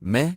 میں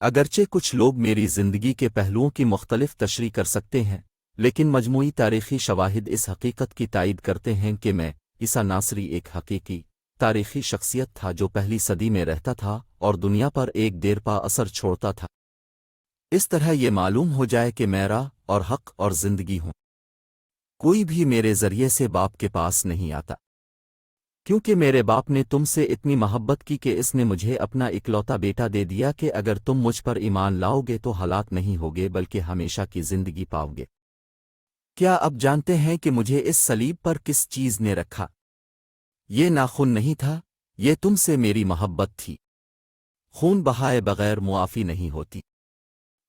اگرچہ کچھ لوگ میری زندگی کے پہلوؤں کی مختلف تشریح کر سکتے ہیں، لیکن مجموعی تاریخی شواہد اس حقیقت کی تائید کرتے ہیں کہ میں عیسیٰ ناصری ایک حقیقی تاریخی شخصیت تھا جو پہلی صدی میں رہتا تھا اور دنیا پر ایک دیرپا اثر چھوڑتا تھا۔ اس طرح یہ معلوم ہو جائے کہ میرا اور حق اور زندگی ہوں، کوئی بھی میرے ذریعے سے باپ کے پاس نہیں آتا، کیونکہ میرے باپ نے تم سے اتنی محبت کی کہ اس نے مجھے اپنا اکلوتا بیٹا دے دیا کہ اگر تم مجھ پر ایمان لاؤ گے تو ہلاک نہیں ہوگے بلکہ ہمیشہ کی زندگی پاؤ گے۔ کیا اب جانتے ہیں کہ مجھے اس صلیب پر کس چیز نے رکھا؟ یہ ناخن نہیں تھا، یہ تم سے میری محبت تھی۔ خون بہائے بغیر معافی نہیں ہوتی۔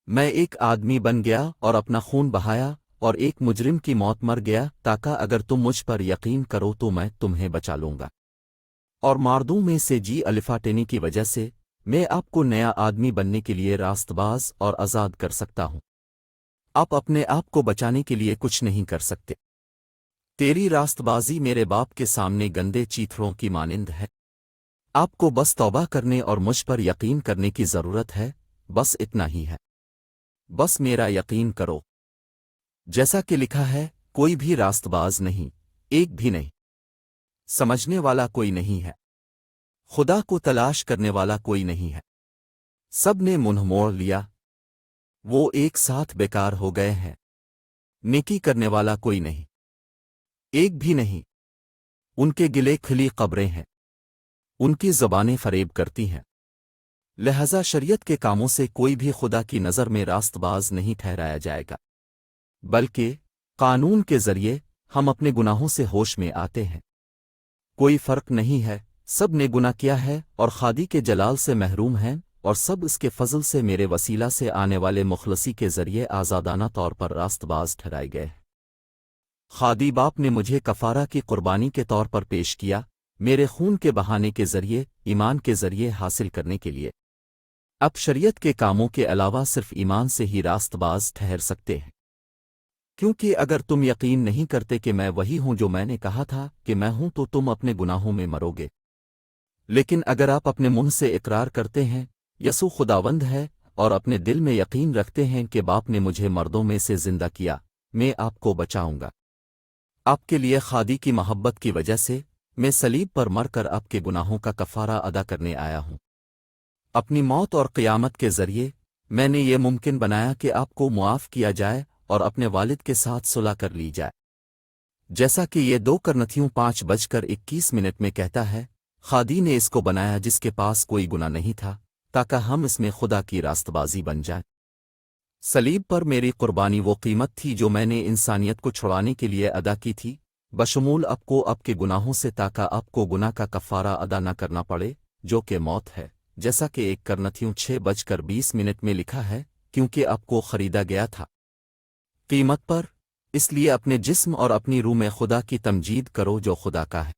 میں ایک آدمی بن گیا اور اپنا خون بہایا اور ایک مجرم کی موت مر گیا تاکہ اگر تم مجھ پر یقین کرو تو میں تمہیں بچا لوں گا، اور ماردوں میں سے جی الفاٹینی کی وجہ سے میں آپ کو نیا آدمی بننے کے لیے راست باز اور آزاد کر سکتا ہوں۔ آپ اپنے آپ کو بچانے کے لیے کچھ نہیں کر سکتے۔ تیری راست بازی میرے باپ کے سامنے گندے چیتھڑوں کی مانند ہے۔ آپ کو بس توبہ کرنے اور مجھ پر یقین کرنے کی ضرورت ہے، بس اتنا ہی ہے۔ بس میرا یقین کرو۔ جیسا کہ لکھا ہے، کوئی بھی راست باز نہیں، ایک بھی نہیں۔ سمجھنے والا کوئی نہیں ہے، خدا کو تلاش کرنے والا کوئی نہیں ہے۔ سب نے منہ موڑ لیا، وہ ایک ساتھ بیکار ہو گئے ہیں۔ نیکی کرنے والا کوئی نہیں، ایک بھی نہیں۔ ان کے گلے کھلی قبریں ہیں، ان کی زبانیں فریب کرتی ہیں۔ لہذا شریعت کے کاموں سے کوئی بھی خدا کی نظر میں راست باز نہیں ٹھہرایا جائے گا، بلکہ قانون کے ذریعے ہم اپنے گناہوں سے ہوش میں آتے ہیں۔ کوئی فرق نہیں ہے، سب نے گناہ کیا ہے اور خادی کے جلال سے محروم ہیں، اور سب اس کے فضل سے میرے وسیلہ سے آنے والے مخلصی کے ذریعے آزادانہ طور پر راست باز ٹھہرائے گئے۔ خادی باپ نے مجھے کفارہ کی قربانی کے طور پر پیش کیا، میرے خون کے بہانے کے ذریعے، ایمان کے ذریعے حاصل کرنے کے لیے۔ اب شریعت کے کاموں کے علاوہ صرف ایمان سے ہی راست باز ٹھہر سکتے ہیں، کیونکہ اگر تم یقین نہیں کرتے کہ میں وہی ہوں جو میں نے کہا تھا کہ میں ہوں تو تم اپنے گناہوں میں مرو گے۔ لیکن اگر آپ اپنے منہ سے اقرار کرتے ہیں یسوع خداوند ہے اور اپنے دل میں یقین رکھتے ہیں کہ باپ نے مجھے مردوں میں سے زندہ کیا، میں آپ کو بچاؤں گا۔ آپ کے لیے خادی کی محبت کی وجہ سے میں صلیب پر مر کر آپ کے گناہوں کا کفارہ ادا کرنے آیا ہوں۔ اپنی موت اور قیامت کے ذریعے میں نے یہ ممکن بنایا کہ آپ کو معاف کیا جائے اور اپنے والد کے ساتھ صلح کر لی جائے، جیسا کہ یہ 2 کرنتھیوں 5:21 میں کہتا ہے۔ خادی نے اس کو بنایا جس کے پاس کوئی گناہ نہیں تھا، تاکہ ہم اس میں خدا کی راست بازی بن جائیں۔ صلیب پر میری قربانی وہ قیمت تھی جو میں نے انسانیت کو چھڑانے کے لیے ادا کی تھی، بشمول آپ کو آپ کے گناہوں سے، تاکہ آپ کو گناہ کا کفارہ ادا نہ کرنا پڑے جو کہ موت ہے، جیسا کہ 1 کرنتھیوں 6:20 میں لکھا ہے، کیونکہ آپ کو خریدا گیا تھا قیمت پر، اس لیے اپنے جسم اور اپنی روح میں خدا کی تمجید کرو جو خدا کا ہے۔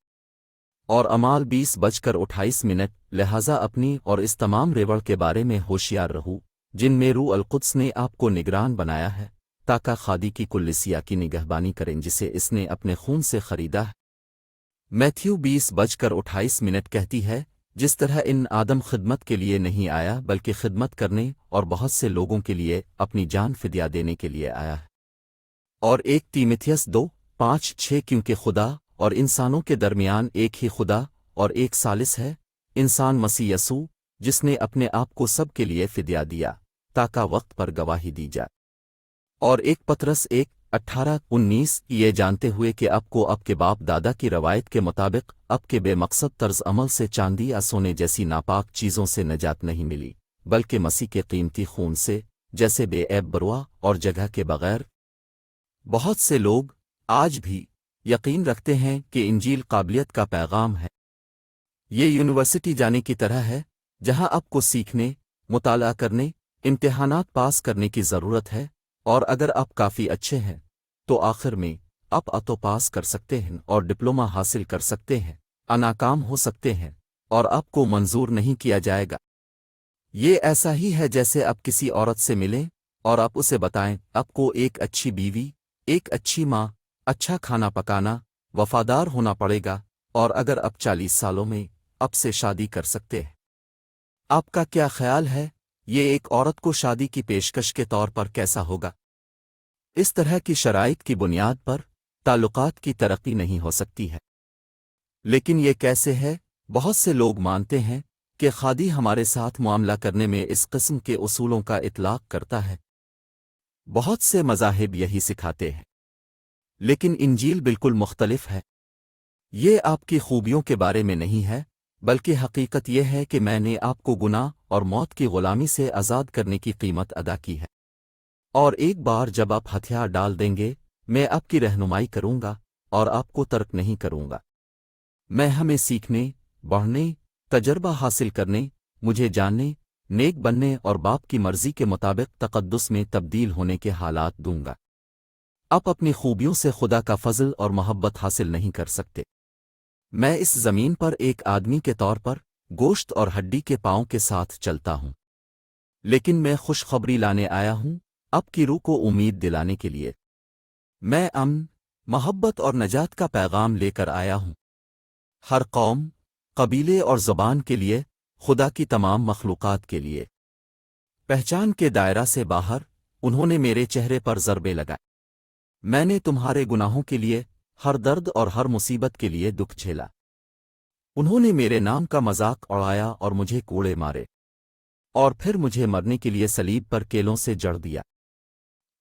اور اعمال 20:28، لہذا اپنی اور اس تمام ریوڑ کے بارے میں ہوشیار رہو جن میں روح القدس نے آپ کو نگران بنایا ہے، تاکہ خادی کی کلیسیا کی نگہبانی کریں جسے اس نے اپنے خون سے خریدا ہے۔ میتھیو 20:28 کہتی ہے، جس طرح ان آدم خدمت کے لیے نہیں آیا بلکہ خدمت کرنے اور بہت سے لوگوں کے لیے اپنی جان فدیہ دینے کے لیے آیا ہے۔ اور 1 تیموتھیوس 2:5-6 کیونکہ خدا اور انسانوں کے درمیان ایک ہی خدا اور ایک ثالث ہے، انسان مسیح یسوع، جس نے اپنے آپ کو سب کے لیے فدیہ دیا تاکہ وقت پر گواہی دی جائے۔ اور 1 پطرس 1:18-19 یہ جانتے ہوئے کہ آپ کو آپ کے باپ دادا کی روایت کے مطابق آپ کے بے مقصد طرز عمل سے چاندی یا سونے جیسی ناپاک چیزوں سے نجات نہیں ملی، بلکہ مسیح کے قیمتی خون سے، جیسے بے عیب بروا اور جگہ کے بغیر۔ بہت سے لوگ آج بھی یقین رکھتے ہیں کہ انجیل قابلیت کا پیغام ہے۔ یہ یونیورسٹی جانے کی طرح ہے جہاں آپ کو سیکھنے، مطالعہ کرنے، امتحانات پاس کرنے کی ضرورت ہے، اور اگر آپ کافی اچھے ہیں تو آخر میں آپ آٹو پاس کر سکتے ہیں اور ڈپلومہ حاصل کر سکتے ہیں، ناکام ہو سکتے ہیں اور آپ کو منظور نہیں کیا جائے گا۔ یہ ایسا ہی ہے جیسے آپ کسی عورت سے ملیں اور آپ اسے بتائیں آپ کو ایک اچھی بیوی، ایک اچھی ماں، اچھا کھانا پکانا، وفادار ہونا پڑے گا، اور اگر آپ 40 سالوں میں آپ سے شادی کر سکتے ہیں۔ آپ کا کیا خیال ہے؟ یہ ایک عورت کو شادی کی پیشکش کے طور پر کیسا ہوگا؟ اس طرح کی شرائط کی بنیاد پر تعلقات کی ترقی نہیں ہو سکتی ہے۔ لیکن یہ کیسے ہے؟ بہت سے لوگ مانتے ہیں کہ خادی ہمارے ساتھ معاملہ کرنے میں اس قسم کے اصولوں کا اطلاق کرتا ہے۔ بہت سے مذاہب یہی سکھاتے ہیں، لیکن انجیل بالکل مختلف ہے۔ یہ آپ کی خوبیوں کے بارے میں نہیں ہے، بلکہ حقیقت یہ ہے کہ میں نے آپ کو گناہ اور موت کی غلامی سے آزاد کرنے کی قیمت ادا کی ہے، اور ایک بار جب آپ ہتھیار ڈال دیں گے، میں آپ کی رہنمائی کروں گا اور آپ کو ترک نہیں کروں گا۔ میں ہمیں سیکھنے، بڑھنے، تجربہ حاصل کرنے، مجھے جاننے، نیک بننے اور باپ کی مرضی کے مطابق تقدس میں تبدیل ہونے کے حالات دوں گا۔ آپ اپنی خوبیوں سے خدا کا فضل اور محبت حاصل نہیں کر سکتے۔ میں اس زمین پر ایک آدمی کے طور پر گوشت اور ہڈی کے پاؤں کے ساتھ چلتا ہوں، لیکن میں خوشخبری لانے آیا ہوں، آپ کی روح کو امید دلانے کے لیے۔ میں امن، محبت اور نجات کا پیغام لے کر آیا ہوں، ہر قوم، قبیلے اور زبان کے لیے، خدا کی تمام مخلوقات کے لیے۔ پہچان کے دائرہ سے باہر انہوں نے میرے چہرے پر ضربے لگائے۔ میں نے تمہارے گناہوں کے لیے، ہر درد اور ہر مصیبت کے لیے دکھ جھیلا۔ انہوں نے میرے نام کا مذاق اڑایا اور مجھے کوڑے مارے، اور پھر مجھے مرنے کے لیے صلیب پر کیلوں سے جڑ دیا۔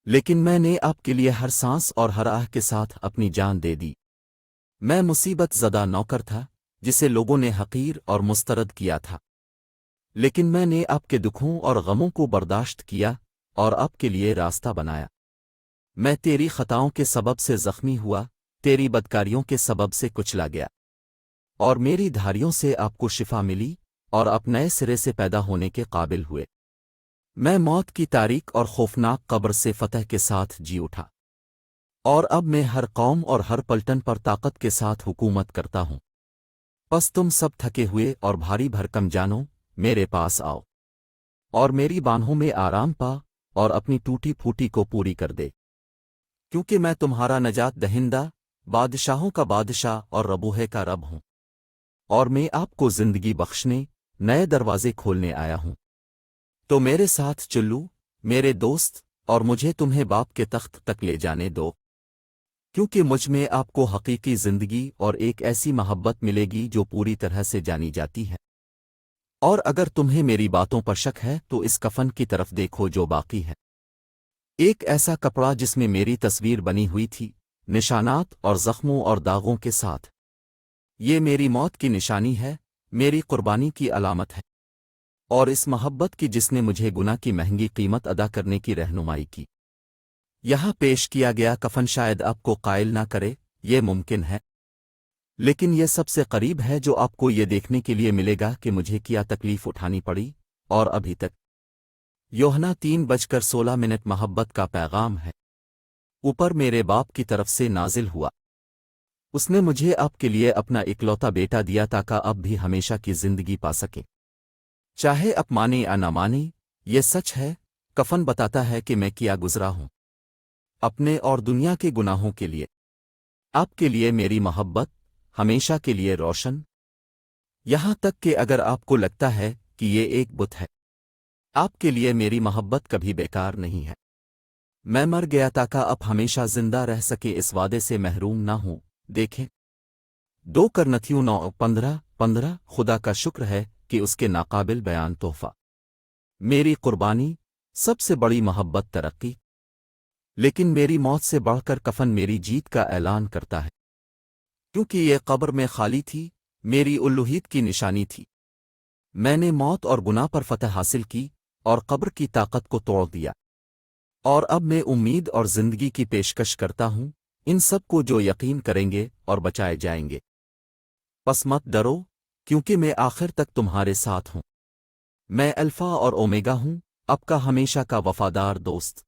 لیکن میں نے آپ کے لیے ہر سانس اور ہر آہ کے ساتھ اپنی جان دے دی۔ میں مصیبت زدہ نوکر تھا جسے لوگوں نے حقیر اور مسترد کیا تھا، لیکن میں نے آپ کے دکھوں اور غموں کو برداشت کیا اور آپ کے لیے راستہ بنایا۔ میں تیری خطاؤں کے سبب سے زخمی ہوا، تیری بدکاریوں کے سبب سے کچلا گیا، اور میری دھاریوں سے آپ کو شفا ملی اور آپ نئے سرے سے پیدا ہونے کے قابل ہوئے۔ میں موت کی تاریک اور خوفناک قبر سے فتح کے ساتھ جی اٹھا، اور اب میں ہر قوم اور ہر پلٹن پر طاقت کے ساتھ حکومت کرتا ہوں۔ پس تم سب تھکے ہوئے اور بھاری بھرکم جانو، میرے پاس آؤ، اور میری بانہوں میں آرام پا اور اپنی ٹوٹی پھوٹی کو پوری کر دے، کیونکہ میں تمہارا نجات دہندہ، بادشاہوں کا بادشاہ اور ربوہے کا رب ہوں، اور میں آپ کو زندگی بخشنے، نئے دروازے کھولنے آیا ہوں۔ تو میرے ساتھ چلو، میرے دوست، اور مجھے تمہیں باپ کے تخت تک لے جانے دو، کیونکہ مجھ میں آپ کو حقیقی زندگی اور ایک ایسی محبت ملے گی جو پوری طرح سے جانی جاتی ہے۔ اور اگر تمہیں میری باتوں پر شک ہے تو اس کفن کی طرف دیکھو جو باقی ہے، ایک ایسا کپڑا جس میں میری تصویر بنی ہوئی تھی، نشانات اور زخموں اور داغوں کے ساتھ۔ یہ میری موت کی نشانی ہے، میری قربانی کی علامت ہے، اور اس محبت کی جس نے مجھے گناہ کی مہنگی قیمت ادا کرنے کی رہنمائی کی۔ یہاں پیش کیا گیا کفن شاید آپ کو قائل نہ کرے، یہ ممکن ہے، لیکن یہ سب سے قریب ہے جو آپ کو یہ دیکھنے کے لیے ملے گا کہ مجھے کیا تکلیف اٹھانی پڑی، اور ابھی تک۔ یوحنا 3:16 محبت کا پیغام ہے، اوپر میرے باپ کی طرف سے نازل ہوا۔ اس نے مجھے آپ کے لیے اپنا اکلوتا بیٹا دیا تاکہ اب بھی ہمیشہ کی زندگی پا سکے، چاہے اب مانے یا نہ مانے۔ یہ سچ ہے، کفن بتاتا ہے کہ میں کیا گزرا ہوں اپنے اور دنیا کے گناہوں کے لیے۔ آپ کے لیے میری محبت ہمیشہ کے لیے روشن، یہاں تک کہ اگر آپ کو لگتا ہے کہ یہ ایک بت ہے، آپ کے لیے میری محبت کبھی بیکار نہیں ہے۔ میں مر گیا تاکہ اب ہمیشہ زندہ رہ سکے، اس وعدے سے محروم نہ ہوں۔ دیکھیں 2 کرنتھیوں 9:15 خدا کا شکر ہے کہ اس کے ناقابل بیان تحفہ، میری قربانی، سب سے بڑی محبت ترقی، لیکن میری موت سے بڑھ کر کفن میری جیت کا اعلان کرتا ہے، کیونکہ یہ قبر میں خالی تھی، میری الوہیت کی نشانی تھی۔ میں نے موت اور گناہ پر فتح حاصل کی اور قبر کی طاقت کو توڑ دیا، اور اب میں امید اور زندگی کی پیشکش کرتا ہوں ان سب کو جو یقین کریں گے اور بچائے جائیں گے۔ پس مت ڈرو، کیونکہ میں آخر تک تمہارے ساتھ ہوں۔ میں الفا اور اومیگا ہوں، اب کا ہمیشہ کا وفادار دوست۔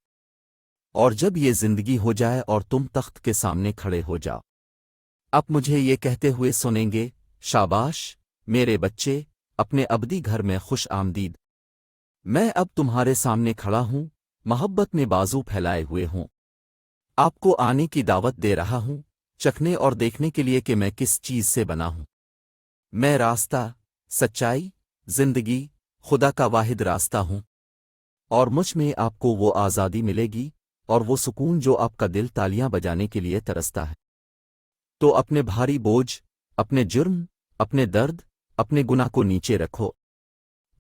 اور جب یہ زندگی ہو جائے اور تم تخت کے سامنے کھڑے ہو جاؤ، اب مجھے یہ کہتے ہوئے سنیں گے، شاباش میرے بچے، اپنے ابدی گھر میں خوش آمدید۔ میں اب تمہارے سامنے کھڑا ہوں، محبت میں بازو پھیلائے ہوئے ہوں، آپ کو آنے کی دعوت دے رہا ہوں، چکھنے اور دیکھنے کے لیے کہ میں کس چیز سے بنا ہوں۔ میں راستہ، سچائی، زندگی، خدا کا واحد راستہ ہوں۔ اور مجھ میں آپ کو وہ آزادی ملے گی اور وہ سکون جو آپ کا دل تالیاں بجانے کے لیے ترستا ہے۔ تو اپنے بھاری بوجھ، اپنے جرم، اپنے درد، اپنے گناہ کو نیچے رکھو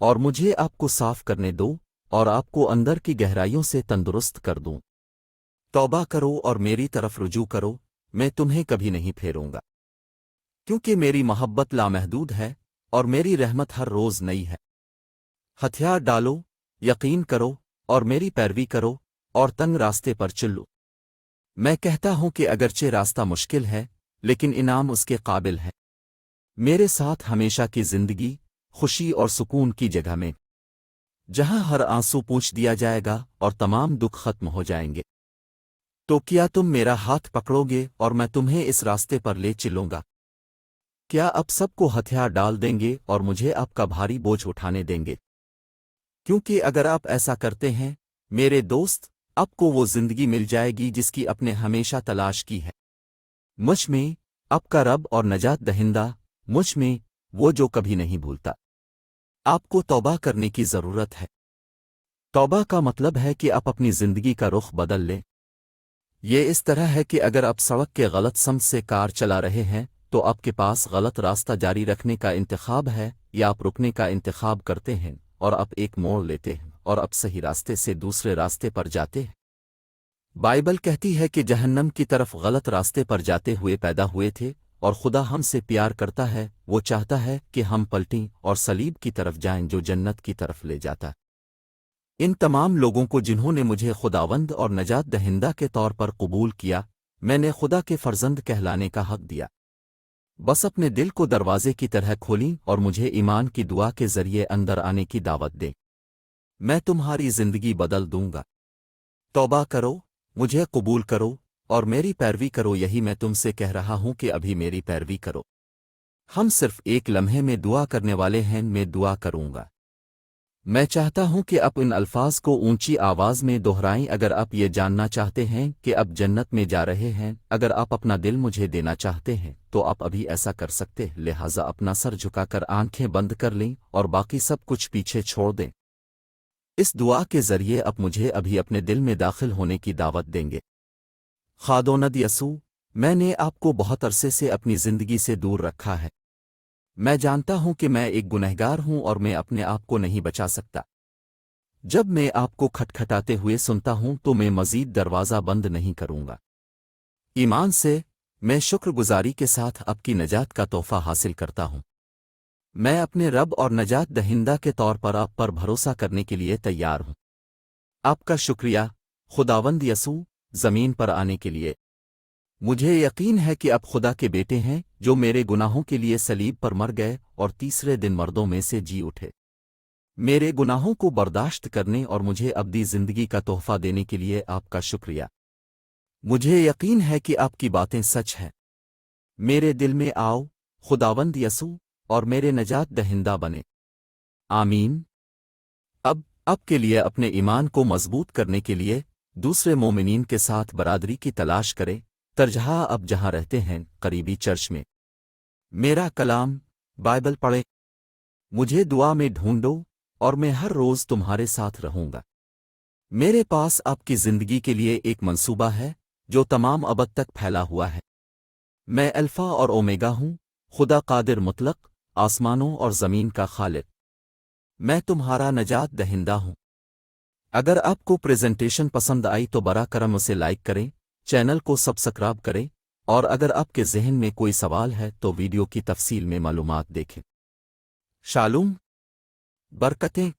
اور مجھے آپ کو صاف کرنے دو اور آپ کو اندر کی گہرائیوں سے تندرست کر دوں۔ توبہ کرو اور میری طرف رجوع کرو، میں تمہیں کبھی نہیں پھیروں گا، کیونکہ میری محبت لامحدود ہے اور میری رحمت ہر روز نئی ہے۔ ہتھیار ڈالو، یقین کرو اور میری پیروی کرو اور تنگ راستے پر چلو۔ میں کہتا ہوں کہ اگرچہ راستہ مشکل ہے لیکن انعام اس کے قابل ہے۔ میرے ساتھ ہمیشہ کی زندگی، خوشی اور سکون کی جگہ میں، جہاں ہر آنسو پوچھ دیا جائے گا اور تمام دکھ ختم ہو جائیں گے۔ تو کیا تم میرا ہاتھ پکڑو گے اور میں تمہیں اس راستے پر لے چلوں گا؟ کیا اب سب کو ہتھیار ڈال دیں گے اور مجھے آپ کا بھاری بوجھ اٹھانے دیں گے؟ کیونکہ اگر آپ ایسا کرتے ہیں میرے دوست، آپ کو وہ زندگی مل جائے گی جس کی آپ نے ہمیشہ تلاش کی ہے۔ مجھ میں آپ کا رب اور نجات دہندہ، مجھ میں وہ جو کبھی نہیں بھولتا۔ آپ کو توبہ کرنے کی ضرورت ہے۔ توبہ کا مطلب ہے کہ آپ اپنی زندگی کا رخ بدل لیں۔ یہ اس طرح ہے کہ اگر آپ سڑک کے غلط سمت سے کار چلا رہے ہیں تو آپ کے پاس غلط راستہ جاری رکھنے کا انتخاب ہے، یا آپ رکنے کا انتخاب کرتے ہیں اور آپ ایک موڑ لیتے ہیں اور آپ صحیح راستے سے دوسرے راستے پر جاتے ہیں۔ بائبل کہتی ہے کہ جہنم کی طرف غلط راستے پر جاتے ہوئے پیدا ہوئے تھے، اور خدا ہم سے پیار کرتا ہے، وہ چاہتا ہے کہ ہم پلٹیں اور صلیب کی طرف جائیں جو جنت کی طرف لے جاتا ہے۔ ان تمام لوگوں کو جنہوں نے مجھے خداوند اور نجات دہندہ کے طور پر قبول کیا، میں نے خدا کے فرزند کہلانے کا حق دیا۔ بس اپنے دل کو دروازے کی طرح کھولیں اور مجھے ایمان کی دعا کے ذریعے اندر آنے کی دعوت دیں۔ میں تمہاری زندگی بدل دوں گا۔ توبہ کرو، مجھے قبول کرو اور میری پیروی کرو۔ یہی میں تم سے کہہ رہا ہوں کہ ابھی میری پیروی کرو۔ ہم صرف ایک لمحے میں دعا کرنے والے ہیں۔ میں دعا کروں گا۔ میں چاہتا ہوں کہ آپ ان الفاظ کو اونچی آواز میں دہرائیں اگر آپ یہ جاننا چاہتے ہیں کہ آپ جنت میں جا رہے ہیں۔ اگر آپ اپنا دل مجھے دینا چاہتے ہیں تو آپ ابھی ایسا کر سکتے ہیں، لہٰذا اپنا سر جھکا کر آنکھیں بند کر لیں اور باقی سب کچھ پیچھے چھوڑ دیں۔ اس دعا کے ذریعے آپ مجھے ابھی اپنے دل میں داخل ہونے کی دعوت دیں گے۔ خادوند یسوع، میں نے آپ کو بہت عرصے سے اپنی زندگی سے دور رکھا ہے۔ میں جانتا ہوں کہ میں ایک گنہگار ہوں اور میں اپنے آپ کو نہیں بچا سکتا۔ جب میں آپ کو کھٹکھٹاتے ہوئے سنتا ہوں تو میں مزید دروازہ بند نہیں کروں گا۔ ایمان سے میں شکر گزاری کے ساتھ آپ کی نجات کا تحفہ حاصل کرتا ہوں۔ میں اپنے رب اور نجات دہندہ کے طور پر آپ پر بھروسہ کرنے کے لیے تیار ہوں۔ آپ کا شکریہ خداوند یسوع، زمین پر آنے کے لیے۔ مجھے یقین ہے کہ آپ خدا کے بیٹے ہیں جو میرے گناہوں کے لیے صلیب پر مر گئے اور تیسرے دن مردوں میں سے جی اٹھے۔ میرے گناہوں کو برداشت کرنے اور مجھے ابدی زندگی کا تحفہ دینے کے لیے آپ کا شکریہ۔ مجھے یقین ہے کہ آپ کی باتیں سچ ہیں۔ میرے دل میں آؤ خداوند یسوع اور میرے نجات دہندہ بنے۔ آمین۔ اب آپ کے لیے اپنے ایمان کو مضبوط کرنے کے لیے دوسرے مومنین کے ساتھ برادری کی تلاش کریں، ترجیحاً اب جہاں رہتے ہیں قریبی چرچ میں۔ میرا کلام بائبل پڑھیں، مجھے دعا میں ڈھونڈو اور میں ہر روز تمہارے ساتھ رہوں گا۔ میرے پاس آپ کی زندگی کے لیے ایک منصوبہ ہے جو تمام ابد تک پھیلا ہوا ہے۔ میں الفا اور اومیگا ہوں، خدا قادر مطلق، آسمانوں اور زمین کا خالق۔ میں تمہارا نجات دہندہ ہوں۔ اگر آپ کو پریزنٹیشن پسند آئی تو براہ کرم اسے لائک کریں، چینل کو سبسکرائب کریں، اور اگر آپ کے ذہن میں کوئی سوال ہے تو ویڈیو کی تفصیل میں معلومات دیکھیں۔ شالوم، برکتیں۔